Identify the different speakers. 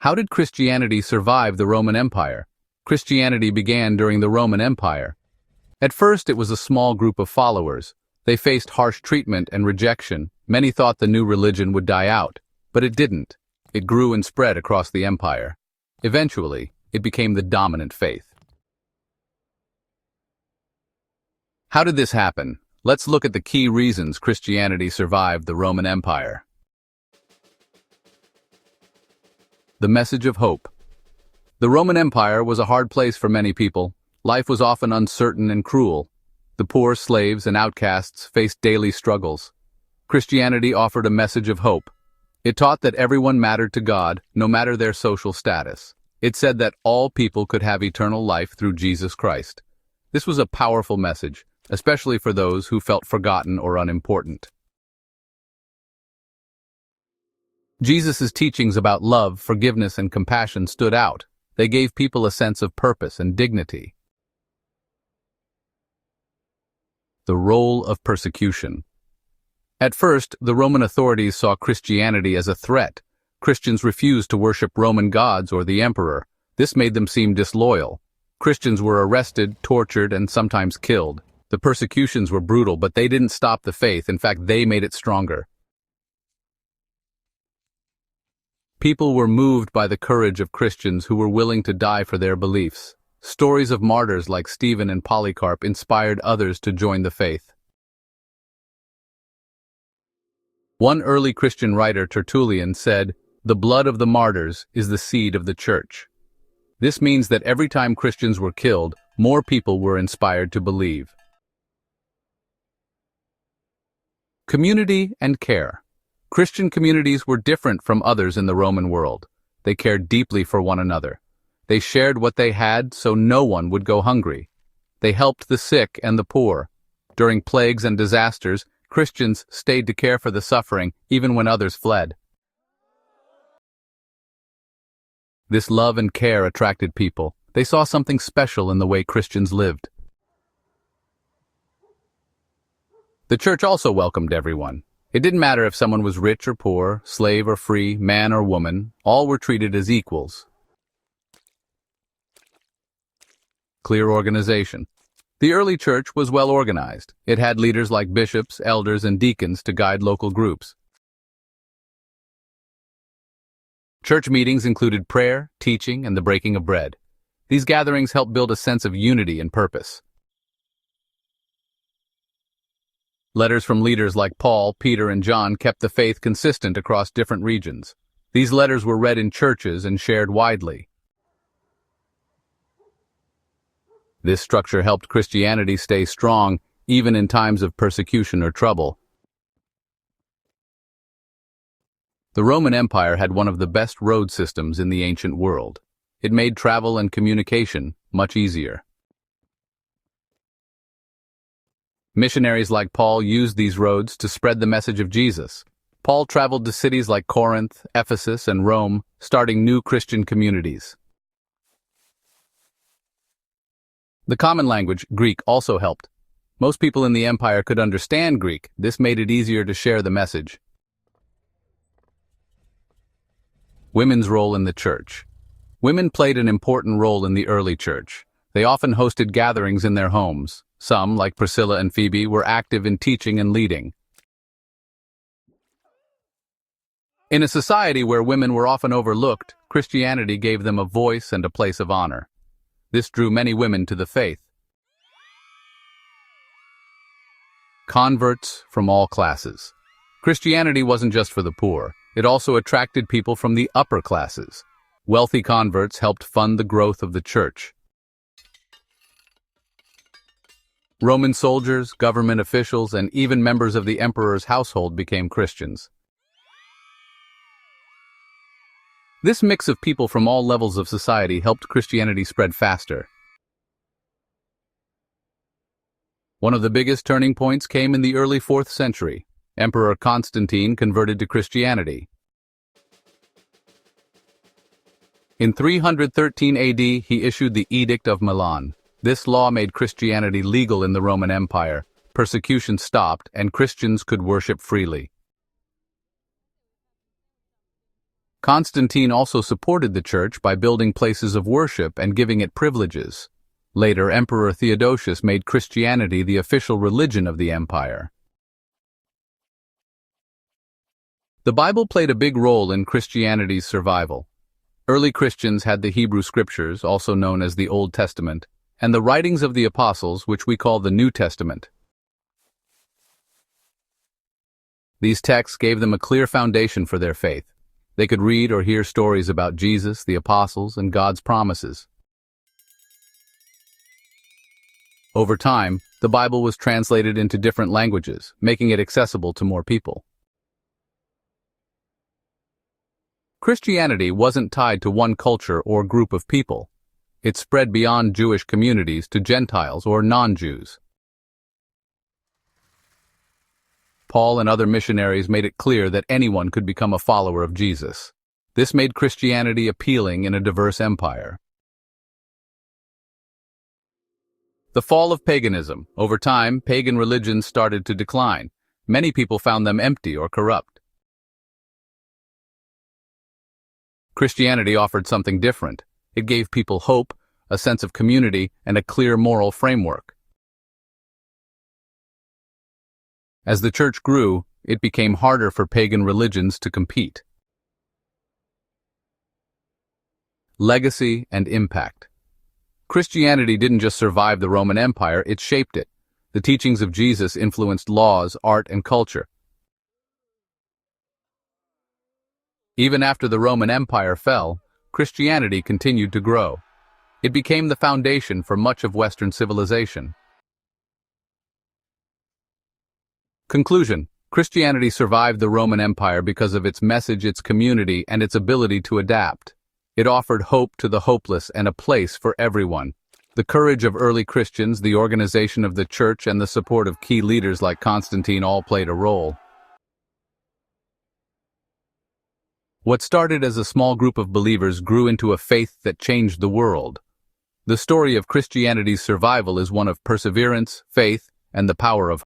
Speaker 1: How did Christianity survive the Roman Empire? Christianity began during the Roman Empire. At first, it was a small group of followers. They faced harsh treatment and rejection. Many thought the new religion would die out, but it didn't. It grew and spread across the empire. Eventually, it became the dominant faith. How did this happen? Let's look at the key reasons Christianity survived the Roman Empire. The message of hope. The Roman Empire was a hard place for many people. Life was often uncertain and cruel. The poor, slaves, and outcasts faced daily struggles. Christianity offered a message of hope. It taught that everyone mattered to God, no matter their social status. It said that all people could have eternal life through Jesus Christ. This was a powerful message, especially for those who felt forgotten or unimportant. Jesus' teachings about love, forgiveness, and compassion stood out. They gave people a sense of purpose and dignity. The role of persecution. At first, the Roman authorities saw Christianity as a threat. Christians refused to worship Roman gods or the emperor. This made them seem disloyal. Christians were arrested, tortured, and sometimes killed. The persecutions were brutal, but they didn't stop the faith. In fact, they made it stronger. People were moved by the courage of Christians who were willing to die for their beliefs. Stories of martyrs like Stephen and Polycarp inspired others to join the faith. One early Christian writer, Tertullian, said, "The blood of the martyrs is the seed of the church." This means that every time Christians were killed, more people were inspired to believe. Community and care. Christian communities were different from others in the Roman world. They cared deeply for one another. They shared what they had so no one would go hungry. They helped the sick and the poor. During plagues and disasters, Christians stayed to care for the suffering even when others fled. This love and care attracted people. They saw something special in the way Christians lived. The church also welcomed everyone. It didn't matter if someone was rich or poor, slave or free, man or woman, all were treated as equals. Clear organization. The early church was well organized. It had leaders like bishops, elders, and deacons to guide local groups. Church meetings included prayer, teaching, and the breaking of bread. These gatherings helped build a sense of unity and purpose. Letters from leaders like Paul, Peter, and John kept the faith consistent across different regions. These letters were read in churches and shared widely. This structure helped Christianity stay strong even in times of persecution or trouble. The Roman Empire had one of the best road systems in the ancient world. It made travel and communication much easier. Missionaries like Paul used these roads to spread the message of Jesus. Paul traveled to cities like Corinth, Ephesus, and Rome, starting new Christian communities. The common language, Greek, also helped. Most people in the empire could understand Greek. This made it easier to share the message. Women's role in the church. Women played an important role in the early church. They often hosted gatherings in their homes. Some, like Priscilla and Phoebe, were active in teaching and leading. In a society where women were often overlooked, Christianity gave them a voice and a place of honor. This drew many women to the faith. Converts from all classes. Christianity wasn't just for the poor. It also attracted people from the upper classes. Wealthy converts helped fund the growth of the church. Roman soldiers, government officials, and even members of the emperor's household became Christians. This mix of people from all levels of society helped Christianity spread faster. One of the biggest turning points came in the early 4th century. Emperor Constantine converted to Christianity. In 313 AD, he issued the Edict of Milan. This law made Christianity legal in the Roman Empire. Persecution stopped, and Christians could worship freely. Constantine also supported the church by building places of worship and giving it privileges. Later, Emperor Theodosius made Christianity the official religion of the empire. The Bible played a big role in Christianity's survival. Early Christians had the Hebrew Scriptures, also known as the Old Testament, and the writings of the Apostles, which we call the New Testament. These texts gave them a clear foundation for their faith. They could read or hear stories about Jesus, the Apostles, and God's promises. Over time, the Bible was translated into different languages, making it accessible to more people. Christianity wasn't tied to one culture or group of people. It spread beyond Jewish communities to Gentiles or non-Jews. Paul and other missionaries made it clear that anyone could become a follower of Jesus. This made Christianity appealing in a diverse empire. The fall of paganism. Over time, pagan religions started to decline. Many people found them empty or corrupt. Christianity offered something different. It gave people hope, a sense of community, and a clear moral framework. As the church grew, it became harder for pagan religions to compete. Legacy and impact. Christianity didn't just survive the Roman Empire, it shaped it. The teachings of Jesus influenced laws, art, and culture. Even after the Roman Empire fell, Christianity continued to grow. It became the foundation for much of Western civilization. Conclusion: Christianity survived the Roman Empire because of its message, its community, and its ability to adapt. It offered hope to the hopeless and a place for everyone. The courage of early Christians, the organization of the church, and the support of key leaders like Constantine all played a role. What started as a small group of believers grew into a faith that changed the world. The story of Christianity's survival is one of perseverance, faith, and the power of